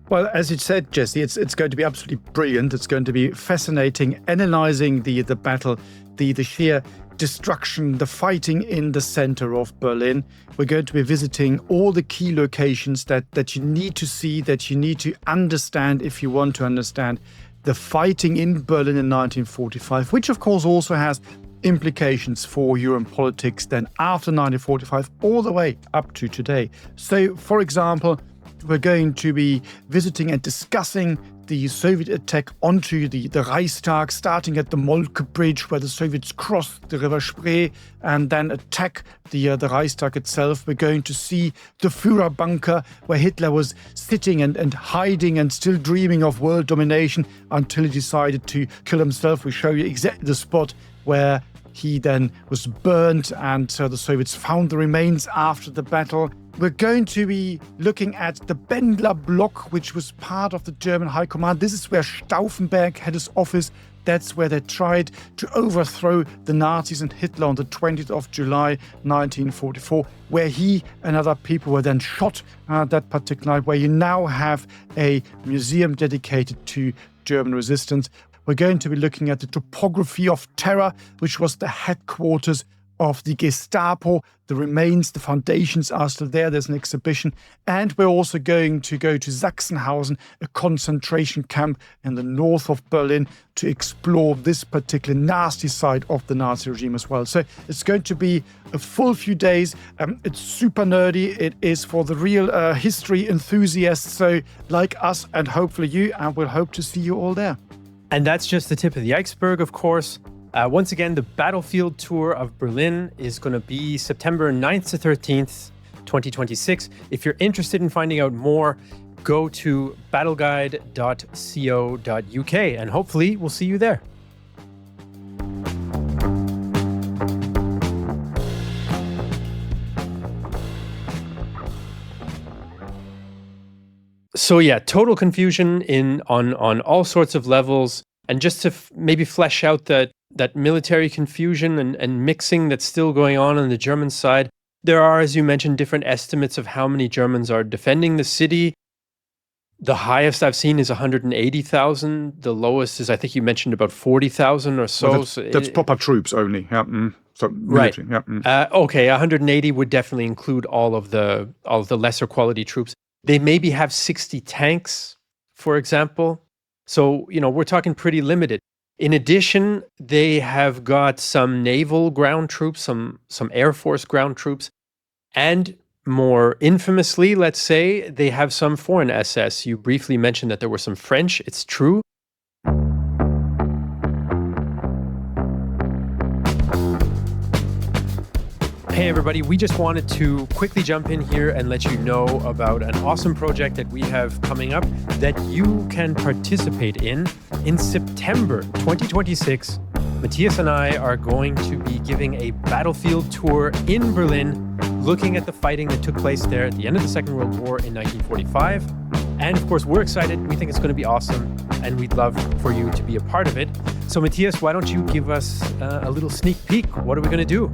Well, as you said, Jesse, it's going to be absolutely brilliant. It's going to be fascinating, analyzing the battle, the sheer destruction, the fighting in the center of Berlin. We're going to be visiting all the key locations that you need to see, that you need to understand if you want to understand the fighting in Berlin in 1945, which of course also has implications for European politics then after 1945 all the way up to today. So, for example, we're going to be visiting and discussing the Soviet attack onto the Reichstag, starting at the Moltke Bridge, where the Soviets crossed the River Spree and then attack the Reichstag itself. We're going to see the Führer bunker, where Hitler was sitting and hiding and still dreaming of world domination until he decided to kill himself. We show you exactly the spot where he then was burnt, and the Soviets found the remains after the battle. We're going to be looking at the Bendler Block, which was part of the German High Command. This is where Stauffenberg had his office. That's where they tried to overthrow the Nazis and Hitler on the 20th of July, 1944, where he and other people were then shot that particular night, where you now have a museum dedicated to German resistance. We're going to be looking at the topography of terror, which was the headquarters of the Gestapo. The remains, the foundations are still there. There's an exhibition. And we're also going to go to Sachsenhausen, a concentration camp in the north of Berlin, to explore this particular nasty side of the Nazi regime as well. So it's going to be a full few days. It's super nerdy. It is for the real history enthusiasts, so like us and hopefully you, and we'll hope to see you all there. And that's just the tip of the iceberg, of course. Once again, the Battlefield Tour of Berlin is going to be September 9th to 13th, 2026. If you're interested in finding out more, go to battleguide.co.uk, and hopefully we'll see you there. So yeah, total confusion on all sorts of levels. And just to maybe flesh out that military confusion and mixing that's still going on the German side, there are, as you mentioned, different estimates of how many Germans are defending the city. The highest I've seen is 180,000. The lowest is, I think you mentioned, about 40,000 or so. Well, that's proper troops only. Yeah. So military. Right. Yeah. Okay, 180 would definitely include all of the lesser quality troops. They maybe have 60 tanks, for example. So, we're talking pretty limited. In addition, they have got some naval ground troops, some Air Force ground troops, and more infamously, let's say, they have some foreign SS. You briefly mentioned that there were some French. It's true. Hey everybody, we just wanted to quickly jump in here and let you know about an awesome project that we have coming up that you can participate in September 2026. Matthias and I are going to be giving a battlefield tour in Berlin, looking at the fighting that took place there at the end of the Second World War in 1945. And of course, we're excited. We think it's going to be awesome, and we'd love for you to be a part of it. So Matthias, why don't you give us a little sneak peek? What are we going to do?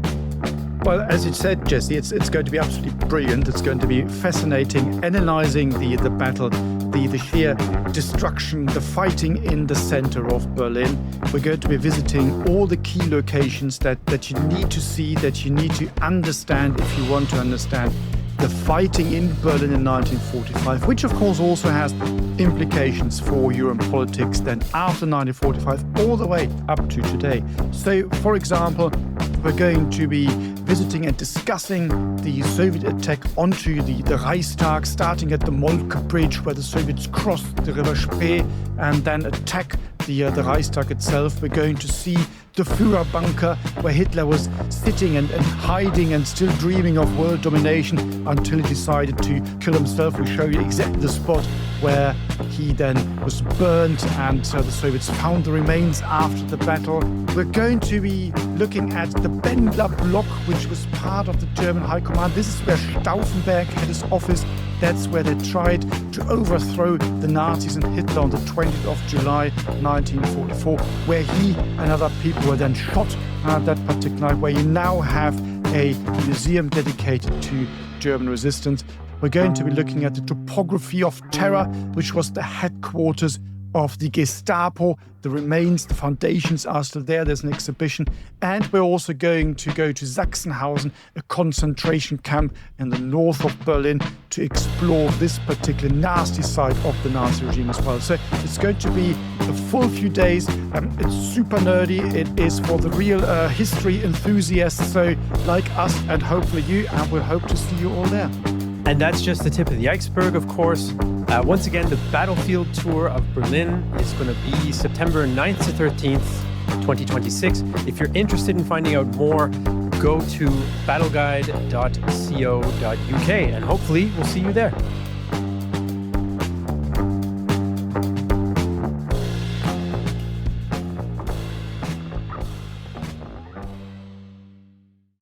Well, as you said, Jesse, it's going to be absolutely brilliant. It's going to be fascinating, analyzing the battle, the sheer destruction, the fighting in the center of Berlin. We're going to be visiting all the key locations that you need to see, that you need to understand if you want to understand the fighting in Berlin in 1945, which of course also has implications for European politics then after 1945 all the way up to today. So, for example, we're going to be visiting and discussing the Soviet attack onto the Reichstag, starting at the Moltke Bridge, where the Soviets crossed the River Spree and then attack the Reichstag itself. We're going to see the Führer bunker, where Hitler was sitting and hiding and still dreaming of world domination until he decided to kill himself. We show you exactly the spot where he then was burnt, and the Soviets found the remains after the battle. We're going to be looking at the Bendler Block, which was part of the German High Command. This is where Stauffenberg had his office. That's where they tried to overthrow the Nazis and Hitler on the 20th of July 1944, where he and other people were then shot that particular night, where you now have a museum dedicated to German resistance. We're going to be looking at the topography of terror, which was the headquarters of the Gestapo. The remains, the foundations are still there. There's an exhibition. And we're also going to go to Sachsenhausen, a concentration camp in the north of Berlin, to explore this particular nasty side of the Nazi regime as well. So it's going to be a full few days. It's super nerdy. It is for the real history enthusiasts, so like us and hopefully you, and we'll hope to see you all there. And that's just the tip of the iceberg, of course. Once again, the Battlefield Tour of Berlin is going to be September 9th to 13th, 2026. If you're interested in finding out more, go to battleguide.co.uk, and hopefully we'll see you there.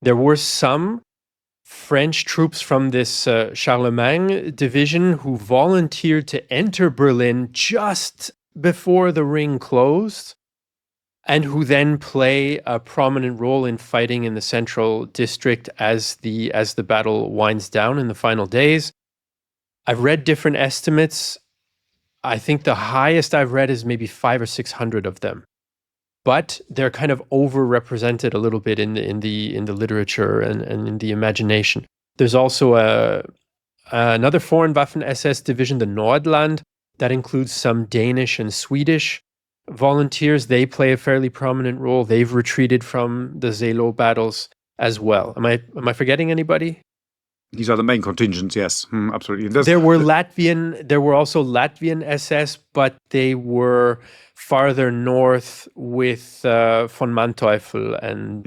There were some French troops from this Charlemagne division who volunteered to enter Berlin just before the ring closed, and who then play a prominent role in fighting in the central district as the battle winds down in the final days. I've read different estimates. I think the highest I've read is maybe 500 or 600 of them. But they're kind of overrepresented a little bit in the literature and in the imagination. There's also another foreign Waffen SS division, the Nordland, that includes some Danish and Swedish volunteers. They play a fairly prominent role. They've retreated from the Zelo battles as well. Am I forgetting anybody? These are the main contingents, yes, absolutely. There were also Latvian SS, but they were farther north with von Manteuffel, and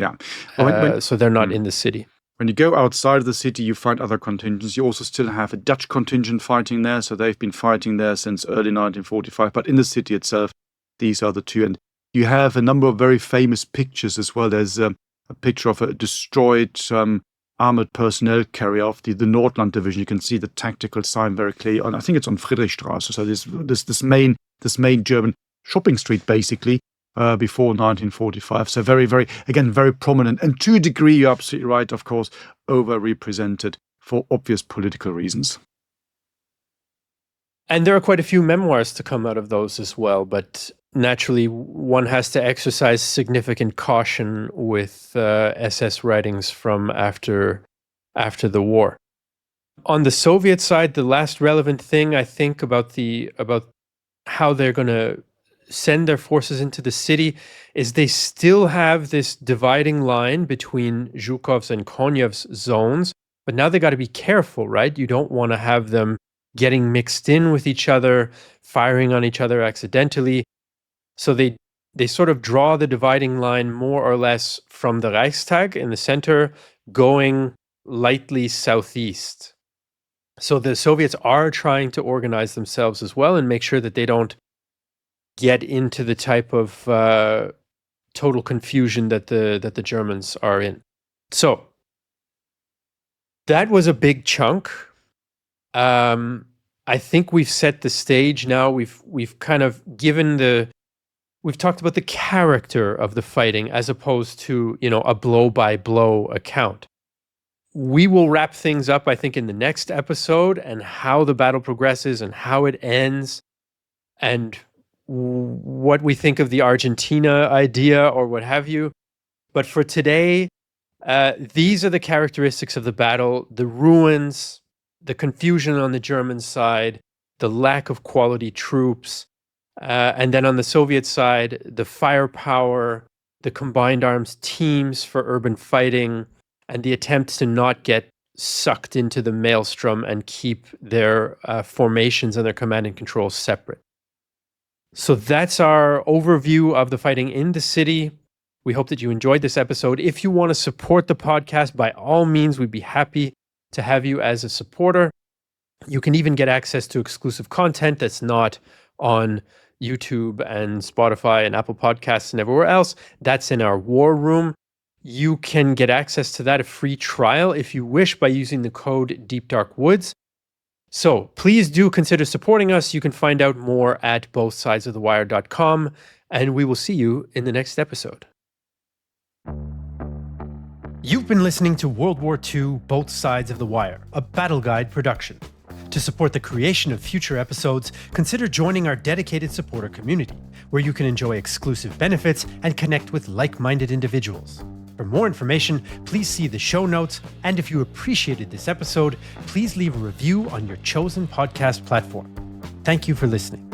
so they're not in the city. When you go outside of the city, you find other contingents. You also still have a Dutch contingent fighting there, so they've been fighting there since early 1945. But in the city itself, these are the two. And you have a number of very famous pictures as well. There's a picture of a destroyed armored personnel carrier of the Nordland division. You can see the tactical sign very clearly on, I think it's on Friedrichstraße. So this main German shopping street, basically, before 1945. So very, very, again, very prominent. And to a degree, you're absolutely right, of course, overrepresented for obvious political reasons. And there are quite a few memoirs to come out of those as well. But naturally, one has to exercise significant caution with SS writings from after the war. On the Soviet side, the last relevant thing I think about how they're going to send their forces into the city is they still have this dividing line between Zhukov's and Konyev's zones, but now they got to be careful, right? You don't want to have them getting mixed in with each other, firing on each other accidentally. So they sort of draw the dividing line more or less from the Reichstag in the center, going lightly southeast. So the Soviets are trying to organize themselves as well and make sure that they don't get into the type of total confusion that the Germans are in. So that was a big chunk. I think we've set the stage now. We've kind of we've talked about the character of the fighting as opposed to, a blow by blow account. We will wrap things up, I think, in the next episode, and how the battle progresses and how it ends and what we think of the Argentina idea or what have you. But for today, these are the characteristics of the battle: the ruins, the confusion on the German side, the lack of quality troops, and then on the Soviet side, the firepower, the combined arms teams for urban fighting, and the attempts to not get sucked into the maelstrom and keep their formations and their command and control separate. So that's our overview of the fighting in the city. We hope that you enjoyed this episode. If you want to support the podcast, by all means, we'd be happy to have you as a supporter. You can even get access to exclusive content that's not on YouTube and Spotify and Apple Podcasts and everywhere else. That's in our War Room. You can get access to that, a free trial, if you wish, by using the code DeepDarkWoods. So please do consider supporting us. You can find out more at bothsidesofthewire.com, and we will see you in the next episode. You've been listening to World War II Both Sides of the Wire, a Battle Guide production. To support the creation of future episodes, consider joining our dedicated supporter community, where you can enjoy exclusive benefits and connect with like-minded individuals. For more information, please see the show notes, and if you appreciated this episode, please leave a review on your chosen podcast platform. Thank you for listening.